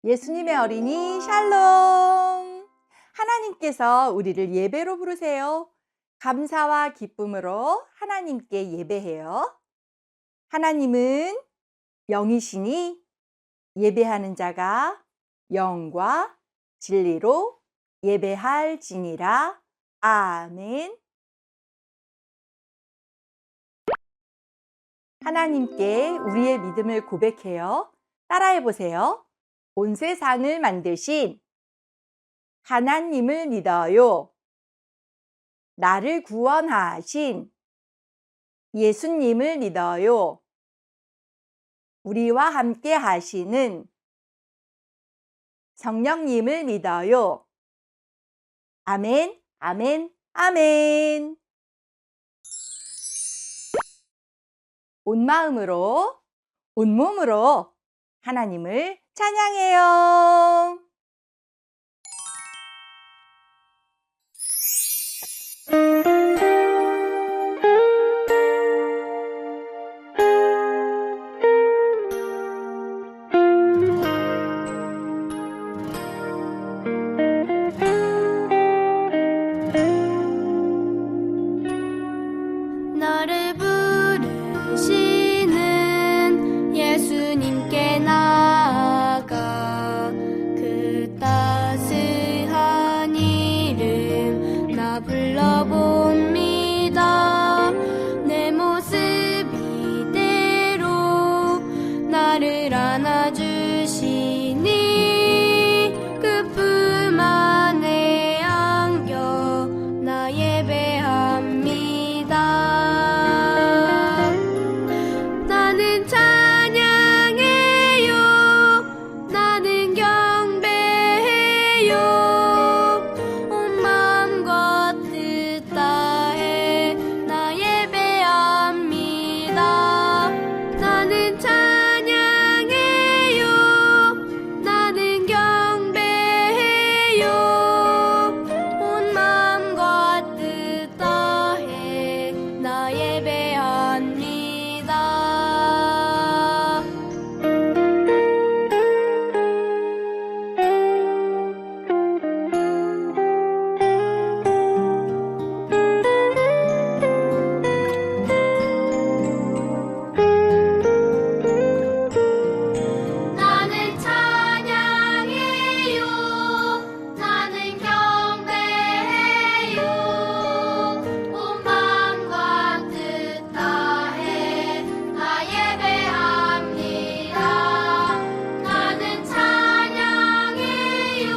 예수님의 어린이 샬롬! 하나님께서 우리를 예배로 부르세요. 감사와 기쁨으로 하나님께 예배해요. 하나님은 영이시니 예배하는 자가 영과 진리로 예배할지니라. 아멘. 하나님께 우리의 믿음을 고백해요. 따라해 보세요. 온 세상을 만드신 하나님을 믿어요. 나를 구원하신 예수님을 믿어요. 우리와 함께 하시는 성령님을 믿어요. 아멘, 아멘, 아멘. 온 마음으로, 온 몸으로 하나님을 찬양해요. 나를 부르시는 예수님께 나아가 그 따스한 이름 나 불러봅니다. 내 모습 이대로 나를 안아주시니 그 품 안에 안겨 나 예배합니다. 나는 찬양해요. 나는 경배해요. 온 마음과 뜻 다해 나 예배합니다. 나는 찬양해요. 나는 경배해요. 온 마음과 뜻 다해 나 예배합니다. 나는 찬양해요. 나는 경배해요. 온 마음과 뜻 다해 나 예배합니다. 나는 찬양해요.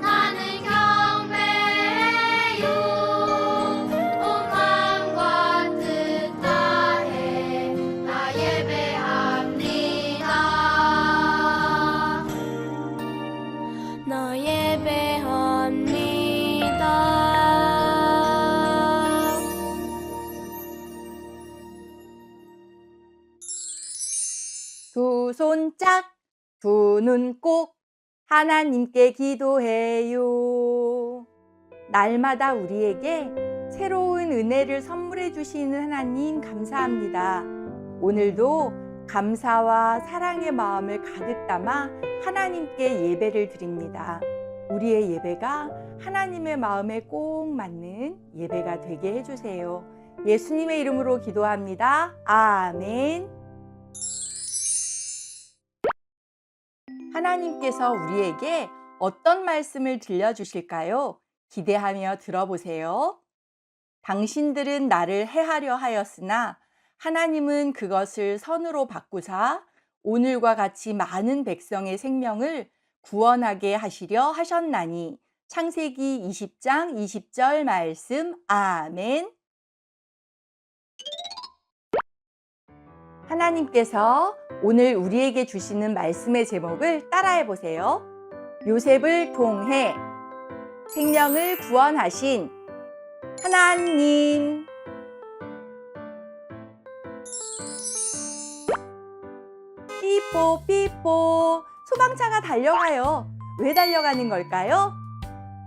나는 경배해요. 온 마음과 뜻 다해 나 예배합니다. 나 예배합니다. 두 손 짝, 두 눈 꼭 하나님께 기도해요. 날마다 우리에게 새로운 은혜를 선물해 주시는 하나님 감사합니다. 오늘도 감사와 사랑의 마음을 가득 담아 하나님께 예배를 드립니다. 우리의 예배가 하나님의 마음에 꼭 맞는 예배가 되게 해주세요. 예수님의 이름으로 기도합니다. 아멘. 하나님께서 우리에게 어떤 말씀을 들려주실까요? 기대하며 들어보세요. 당신들은 나를 해하려 하였으나 하나님은 그것을 선으로 바꾸사 오늘과 같이 많은 백성의 생명을 구원하게 하시려 하셨나니. 창세기 20장 20절 말씀. 아멘. 하나님께서 오늘 우리에게 주시는 말씀의 제목을 따라해 보세요. 요셉을 통해 생명을 구원하신 하나님. 삐뽀 삐뽀 소방차가 달려가요. 왜 달려가는 걸까요?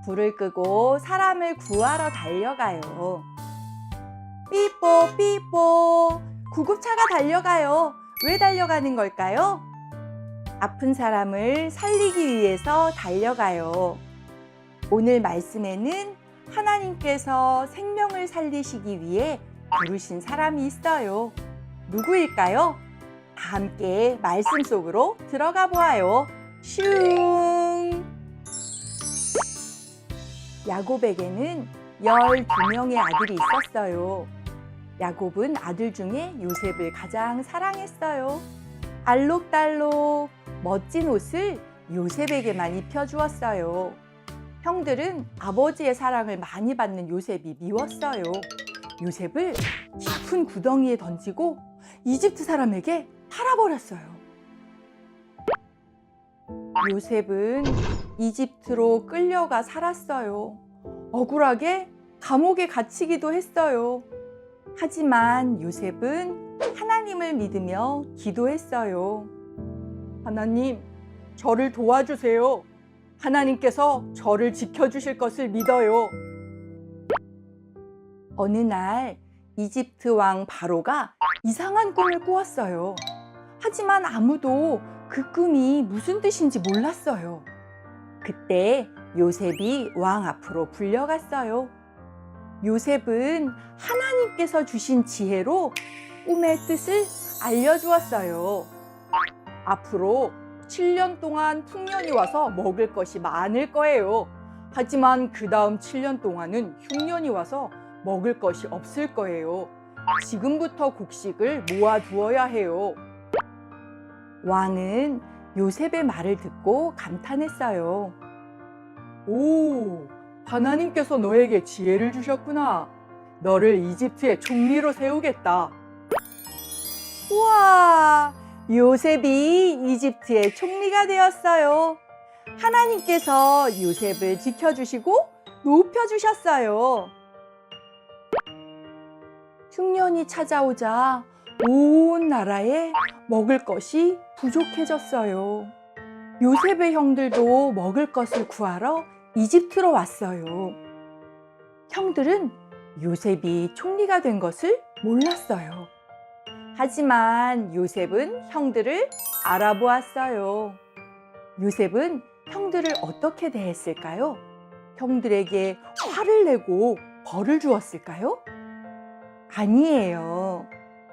불을 끄고 사람을 구하러 달려가요. 삐뽀 삐뽀 구급차가 달려가요. 왜 달려가는 걸까요? 아픈 사람을 살리기 위해서 달려가요. 오늘 말씀에는 하나님께서 생명을 살리시기 위해 부르신 사람이 있어요. 누구일까요? 다 함께 말씀 속으로 들어가 보아요. 슝! 야곱에게는 12명의 아들이 있었어요. 야곱은 아들 중에 요셉을 가장 사랑했어요. 알록달록 멋진 옷을 요셉에게만 입혀주었어요. 형들은 아버지의 사랑을 많이 받는 요셉이 미웠어요. 요셉을 깊은 구덩이에 던지고 이집트 사람에게 팔아버렸어요. 요셉은 이집트로 끌려가 살았어요. 억울하게 감옥에 갇히기도 했어요. 하지만 요셉은 하나님을 믿으며 기도했어요. 하나님, 저를 도와주세요. 하나님께서 저를 지켜주실 것을 믿어요. 어느 날 이집트 왕 바로가 이상한 꿈을 꾸었어요. 하지만 아무도 그 꿈이 무슨 뜻인지 몰랐어요. 그때 요셉이 왕 앞으로 불려갔어요. 요셉은 하나님께서 주신 지혜로 꿈의 뜻을 알려주었어요. 앞으로 7년 동안 풍년이 와서 먹을 것이 많을 거예요. 하지만 그 다음 7년 동안은 흉년이 와서 먹을 것이 없을 거예요. 지금부터 곡식을 모아두어야 해요. 왕은 요셉의 말을 듣고 감탄했어요. 오, 하나님께서 너에게 지혜를 주셨구나. 너를 이집트의 총리로 세우겠다. 우와, 요셉이 이집트의 총리가 되었어요. 하나님께서 요셉을 지켜주시고 높여주셨어요. 흉년이 찾아오자 온 나라에 먹을 것이 부족해졌어요. 요셉의 형들도 먹을 것을 구하러 이집트로 왔어요. 형들은 요셉이 총리가 된 것을 몰랐어요. 하지만 요셉은 형들을 알아보았어요. 요셉은 형들을 어떻게 대했을까요? 형들에게 화를 내고 벌을 주었을까요? 아니에요.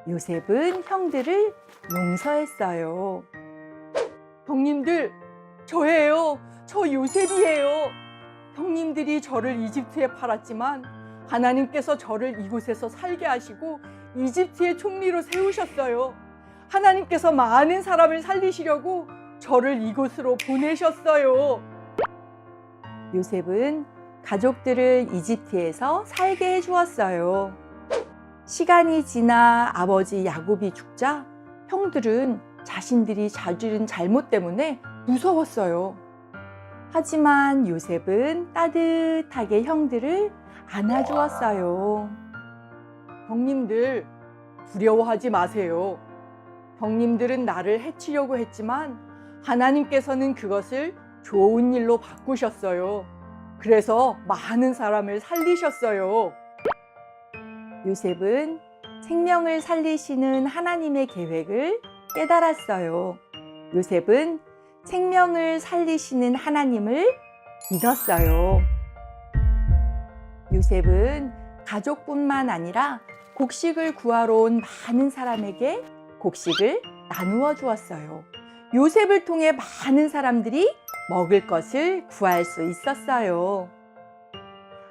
요셉은 형들을 용서했어요. 형님들, 저예요. 저 요셉이에요. 형님들이 저를 이집트에 팔았지만 하나님께서 저를 이곳에서 살게 하시고 이집트의 총리로 세우셨어요. 하나님께서 많은 사람을 살리시려고 저를 이곳으로 보내셨어요. 요셉은 가족들을 이집트에서 살게 해주었어요. 시간이 지나 아버지 야곱이 죽자 형들은 자신들이 저지른 잘못 때문에 무서웠어요. 하지만 요셉은 따뜻하게 형들을 안아주었어요. 형님들, 두려워하지 마세요. 형님들은 나를 해치려고 했지만 하나님께서는 그것을 좋은 일로 바꾸셨어요. 그래서 많은 사람을 살리셨어요. 요셉은 생명을 살리시는 하나님의 계획을 깨달았어요. 요셉은 생명을 살리시는 하나님을 믿었어요. 요셉은 가족뿐만 아니라 곡식을 구하러 온 많은 사람에게 곡식을 나누어 주었어요. 요셉을 통해 많은 사람들이 먹을 것을 구할 수 있었어요.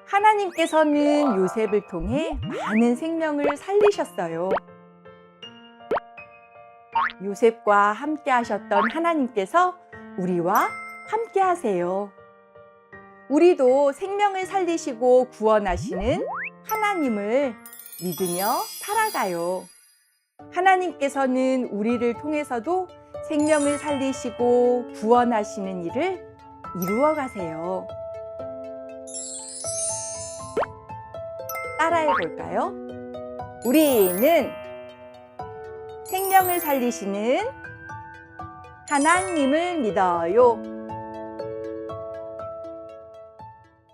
하나님께서는 요셉을 통해 많은 생명을 살리셨어요. 요셉과 함께 하셨던 하나님께서 우리와 함께 하세요. 우리도 생명을 살리시고 구원하시는 하나님을 믿으며 살아가요. 하나님께서는 우리를 통해서도 생명을 살리시고 구원하시는 일을 이루어 가세요. 따라해 볼까요? 우리는 생명을 살리시는 하나님을 믿어요.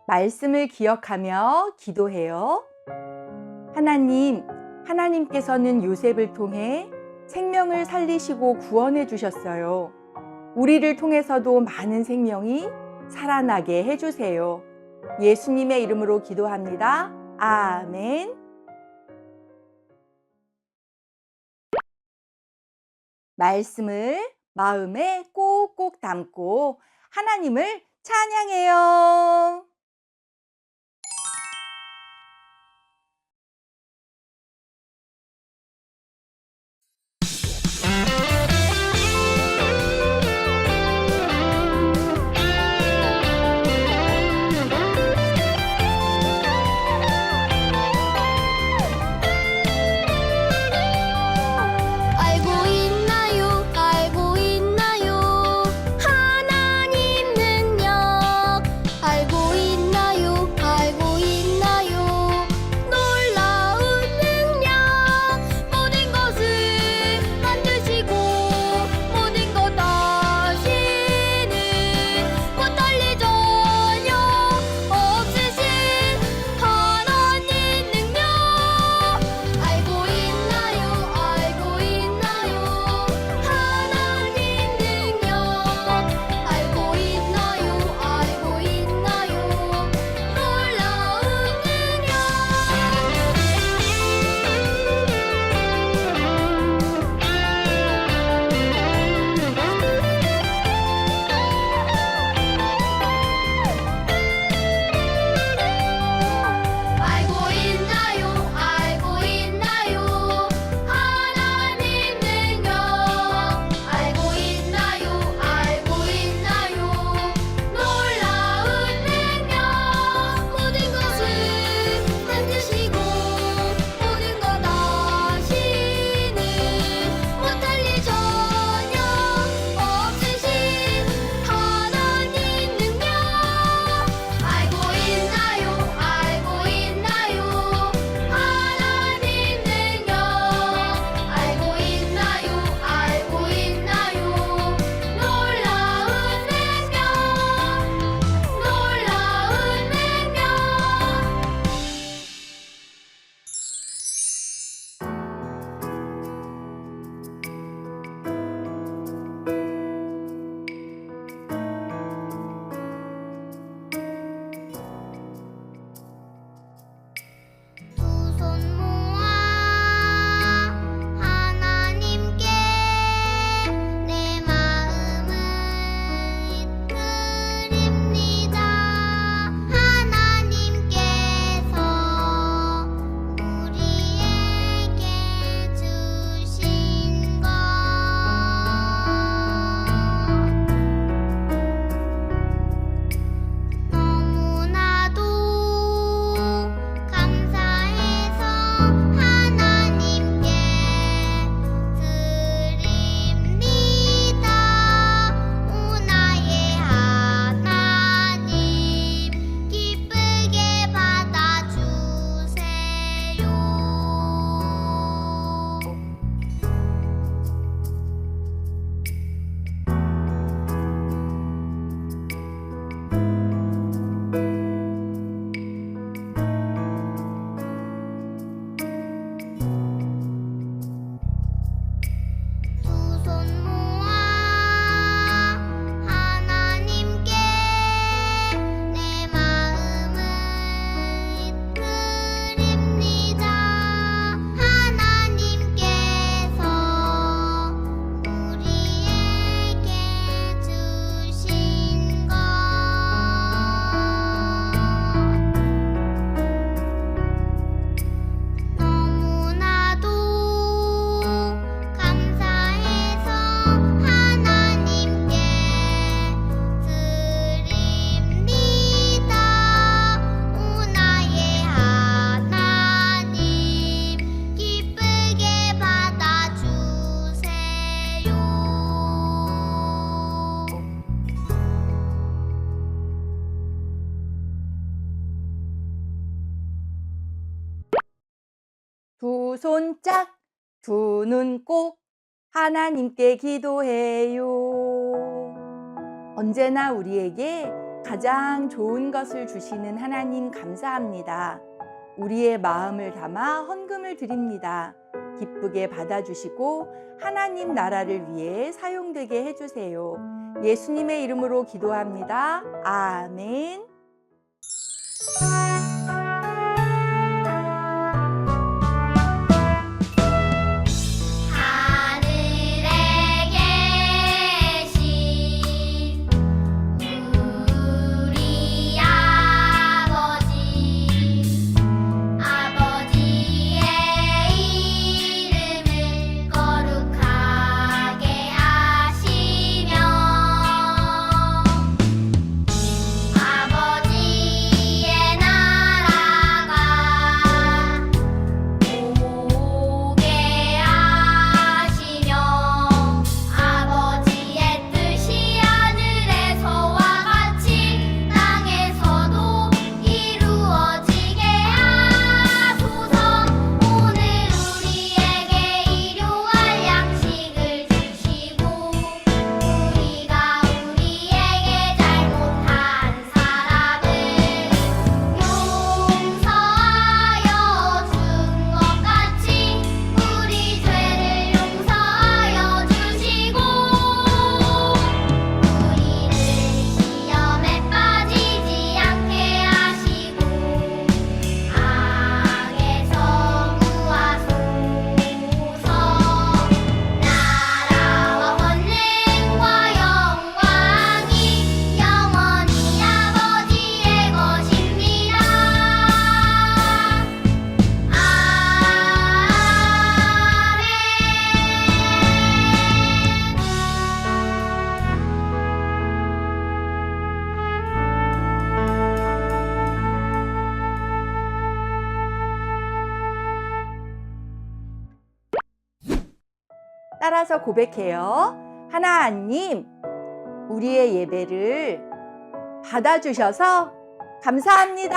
말씀을 기억하며 기도해요. 하나님께서는 요셉을 통해 생명을 살리시고 구원해 주셨어요. 우리를 통해서도 많은 생명이 살아나게 해주세요. 예수님의 이름으로 기도합니다. 아멘. 말씀을 마음에 꼭꼭 담고 하나님을 찬양해요. 알고 있나요? 하나님 능력 알고 있나요? 놀라운 능력 모든 것을 만드시고 모든 것 하시는 못할 전혀 없으신 하나님 능력 알고 있나요? 하나님 능력 알고 있나요? 놀라운 알고 있나요? 하나님 능력 알고 있나요? 놀라운 능력 모든 것을 만드시고 모든 것 하시는 못할 일 전혀 없으신 하나님 능력 알고 있나요? 하나님 능력 알고 있나요? 놀라운 능력 두 손 모아 하나님께 내 마음을 드립니다. 하나님께서 우리에게 주신 것 너무나도 감사해서 하나님께 드립니다. 오 나의 하나님 기쁘게 받아주세요. 두 손 모아 하나님께 내 마음을 드립니다. 하나님께서 우리에게 주신 것 너무나도 감사해서 하나님께 드립니다. 오 나의 하나님 기쁘게 받아주세요. 두 손 짝, 두 눈 꼭 하나님께 기도해요. 언제나 우리에게 가장 좋은 것을 주시는 하나님 감사합니다. 우리의 마음을 담아 헌금을 드립니다. 기쁘게 받아주시고 하나님 나라를 위해 사용되게 해주세요. 예수님의 이름으로 기도합니다. 아멘. 하늘에 계신 우리 아버지의 이름을 거룩하게 하시며 아버지의 나라가 오게 하시며 아버지의 뜻이 하늘에서와 같이 땅에서도 이루어지게 하소서. 오늘 우리에게 일용할 양식을 주시고 우리가 우리에게 잘못한 사람을 용서하여 준 것 같이 우리 죄를 용서하여 주시고 우리를 시험에 빠지지 않게 하시고 악에서 구하소서. 나라와 권능과 영광이 영원히 아버지의 것입니다. 따라서 고백해요. 하나님, 우리의 예배를 받아주셔서 감사합니다.